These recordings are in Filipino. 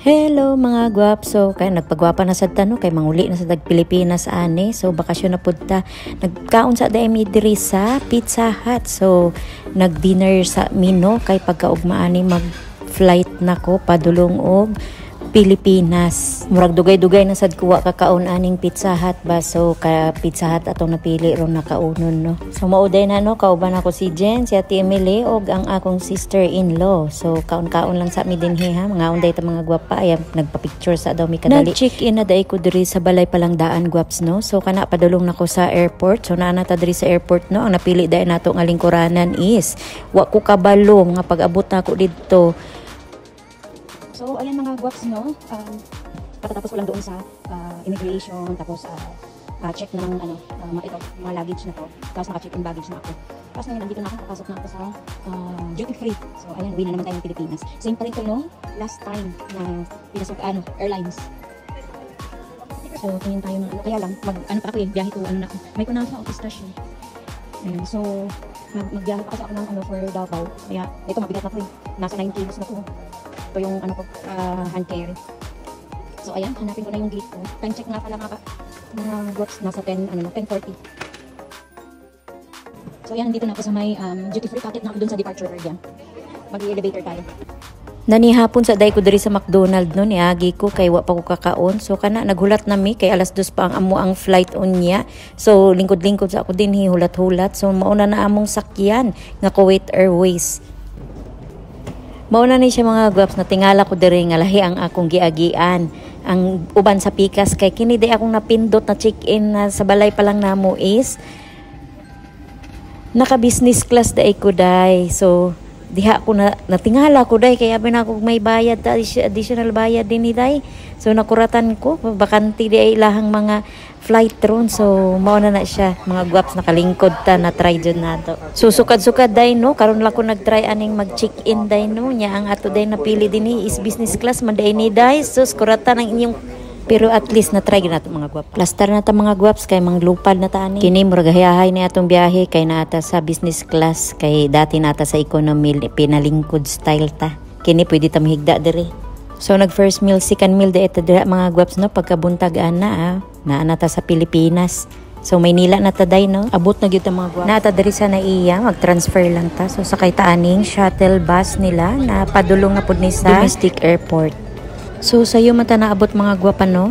Hello mga gwap. So kay nagpagwapa na sad tano kay manguli na sa Pilipinas ani. So bakasyon na pud ta. Nagkaon sa dami diri sa Pizza Hut. So nag-dinner sa Mino kay pagkaugma ani mag-flight nako padulong og Pilipinas. Murag dugay-dugay na sad kuha kakaon aning Pizza Hut ba. So ka Pizza Hut atong napili ron nakaunon no. So mauday na no kauban ako si Jen, si Ate Emily og ang akong sister-in-law. So kaon-kaon lang sa mi dinhi ha. Mga unday ta mga gwapa ay nagpa-picture sa daw mi kadali. Nag-check-in na dai ko diri sa balay Palangdaan gwaps no. So kana padulong nako sa airport. So naa na ta diri sa airport no. Ang napili dai nato nga lingkuranan is wa ko kabalo nga pag-abot nako didto. So, ayan mga guwaps, no? Patatapos ko lang doon sa immigration, tapos check na ng mga luggage na to. Tapos naka-check-in baggage na ako. Tapos ngayon, nandito na ako, papasok na ako sa duty free. So, ayan, uwi na naman tayo ng Pilipinas. Same pa rin to, no? Last time na pinasok, airlines. So, tingin tayo ng kaya lang, pa ako biyahe to, may kunafa ako station. Ayan, so, magbiyahe pa kasi ako ng for Davao. Kaya, ito, mabigat na to Nasa 9 kilos na to. Ito yung hand carry. So ayan, hanapin ko na yung gate ko. Time check nga pala mga groups, nasa 10:40. So ayan, dito na ako sa may duty free pocket na ako dun sa departure area. Mag-elevator tayo. Nanihapon sa day ko diri sa McDonald no, niagi ko kay wa pa ko kakaon. So kana naghulat na mi kay alas 2 pa ang amo ang flight unya. So lingkod-lingkod sa ako din hulat-hulat. So mauna na among sakyan nga Kuwait Airways. Mauna ni siya mga gwaps na tingala ko diri nga lahi ang akong giagian. Ang uban sa pikas kay kini di akong napindot na check-in na sa balay pa lang namo is naka business class dai ko dai. So diha ko na natingala ko dai kay abi na ako may bayad ta additional bayad din ni dai. So nakuratan ko bakante di ay ilahang mga flight ron. So mao na siya mga gwaps nakalingkod ta na try jud nato. So sukad-sukad dai no karon lang ko nagtry aning mag-check-in dai no nya ang ato dai napili dinhi is business class man dai ni dai. So kuratan ang inyong pero at least na try nato mga gwap. Plaster na ta mga gwaps kay manglupad na ta ani. Kini murag hayahay ni atong biyahe kay naata sa business class kay dati nata sa economy pinalingkod style ta. Kini pwede ta mahigda diri. So nag first meal, second meal dito dira mga gwaps no pagkabuntag ana naanata sa Pilipinas. So Maynila na ta day no. Abot na gyud ta mga gwaps. Naata diri sa naiya mag-transfer lang ta. So sakay ta aning shuttle bus nila na padulong na pud ni sa domestic airport. So sayo mata naabot mga gwapa no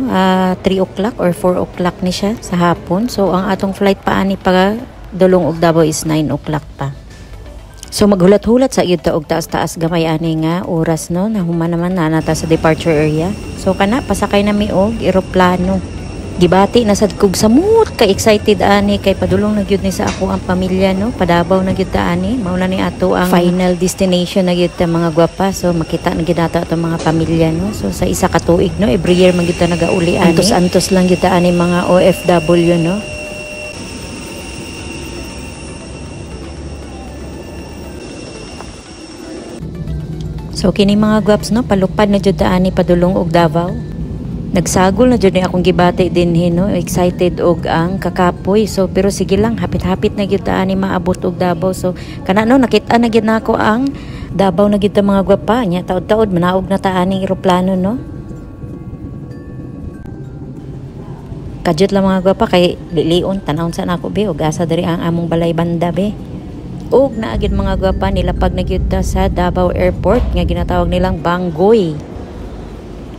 3 o'clock or 4 o'clock ni siya sa hapon. So ang atong flight pa ani pa dulong og Davao is 9 o'clock pa. So maghulat-hulat sa gyud ta og taas-taas gamay ani nga oras no nahuman naman na nata sa departure area. So kana pasakay na mi og eroplano. Gibati na sad kog samot ka excited ani kay padulong na gyud ni sa ako ang pamilya no padabaw na gyud ta ani mao na ni ato ang final destination na gyud ta mga gwapa. So makita na gyud nato ato mga pamilya no. So sa isa ka tuig no every year man gyud ta nagauli ani. Antos lang gyud ta ani mga OFW no. So kini mga gwaps no palupad na jud ta ani padulong og Davao. Nagsagol na jud ni akong gibati dinhi no excited og ang kakapoy. So pero sige lang hapit-hapit na gyud ta ani maabot og Davao. So kana no nakita na gyud nako ang Davao na gyud ta mga gwapa nya taod-taod manaog na ta ani eroplano no. Kajut lang mga gwapa kay lion tanawon sa nako be og asa diri ang among balay banda be. Og naagid mga gwapa nilapag na gyud ta sa Davao Airport nga ginatawag nilang Bangoy.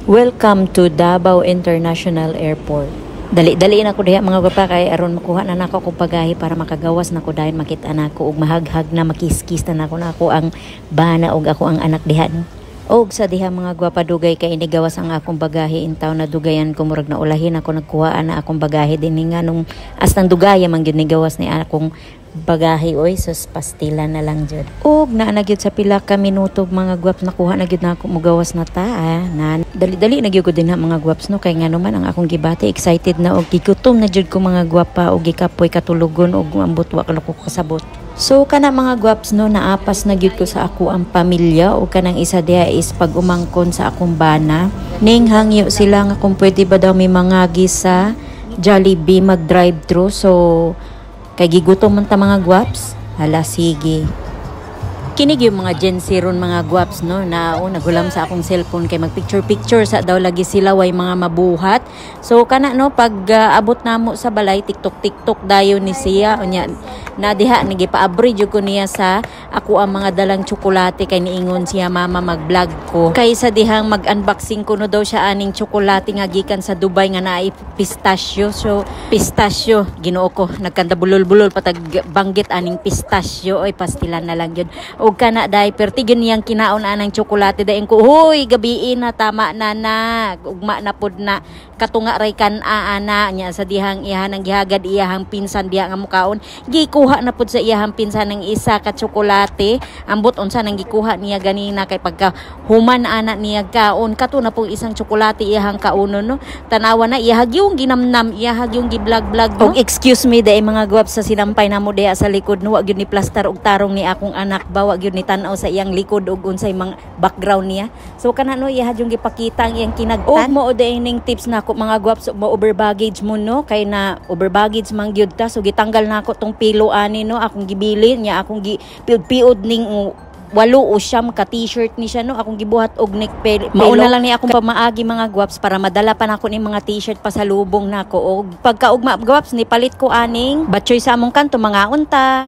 Welcome to Davao International Airport. Dali-dali na ko diha mga gwapa kay aron makuha na nako og pagahi para makagawas nako dayon makita nako og mahaghag na makiskis na nako ang bana og ako ang anak diha no. Og sa diha mga gwapa dugay kay inigawas ang akong bagahe intaw na dugayan ko murag na ulahin ako nagkuha na akong bagahe dinhi nga nung astang dugaya man gyud ni gawas ni akong bagahe oy sus pastila na lang jud. Og naa gyud sa pila ka minuto mga gwaps nakuha na gyud nako mugawas na ta na dali-dali na gyud ko din mga gwaps no kay ngano man ang akong gibati excited na og gigutom na jud ko mga gwapa og gikapoy katulogon og ambot wa ko kasabot. So kana mga gwaps no naapas na gyud ko sa ako ang pamilya o kanang isa diha is pag umangkon sa akong bana ning hangyo sila nga kung pwede ba daw may mangagi sa Jollibee mag drive thru. So kay gigutom man ta mga gwaps hala sige Kinig yung mga Gen Z ron mga guwaps no na nagulam sa akong cellphone kay magpicture sa daw lagi sila way mga mabuhat. So kana no pag abot namo sa balay TikTok dayon ni siya unya na diha nagipa-abri jud ko niya sa ako ang mga dalang tsokolate kay niingon siya mama mag-vlog ko. Kaysa dihang mag-unboxing ko no daw siya aning tsokolate nga gikan sa Dubai nga naay pistachio. So pistachio Ginoo ko nagkanda bulol-bulol patag banggit aning pistachio oy pastilan na lang yun. Og kana diaper tigin niyang kinaon anang tsokolate dayon ko hoy gabiin na tama na ugma na pud na katunga ray kan-a ana nya sa dihang iha nang gihagad iyahang pinsan diha nga mukaon gikuha na pud sa iyahang pinsan ng isa ka tsokolate ambot unsa nang gikuha niya ganina kay pagka human ana niya kaon kato na pong isang tsokolate iyahang kaunon no tanawa na iyahag yung ginamnam iyahag yung giblog-blog no? Og excuse me day mga guwap sa sinampay namo diha sa likod no wa gyud ni plaster og tarong ni akong anak bawa gyud ni tan-aw sa iyang likod og unsay mga background niya so kana no iyahag yung gipakita ang iyang kinagtan mo day ning tips na ako mga guwap mo over baggage mo no kay na over baggage man gyud ta so gitanggal na ako tong pilo ani no akong gibili niya akong gipiud-piud ning 8 o 9 ka t-shirt ni siya no akong gibuhat og neck pelo mauna lang ni akong pamaagi mga guwaps para madala pa nako ning mga t-shirt pa sa lubong nako og pagkaugma guwaps ni palit ko aning batchoy sa among kanto mga unta.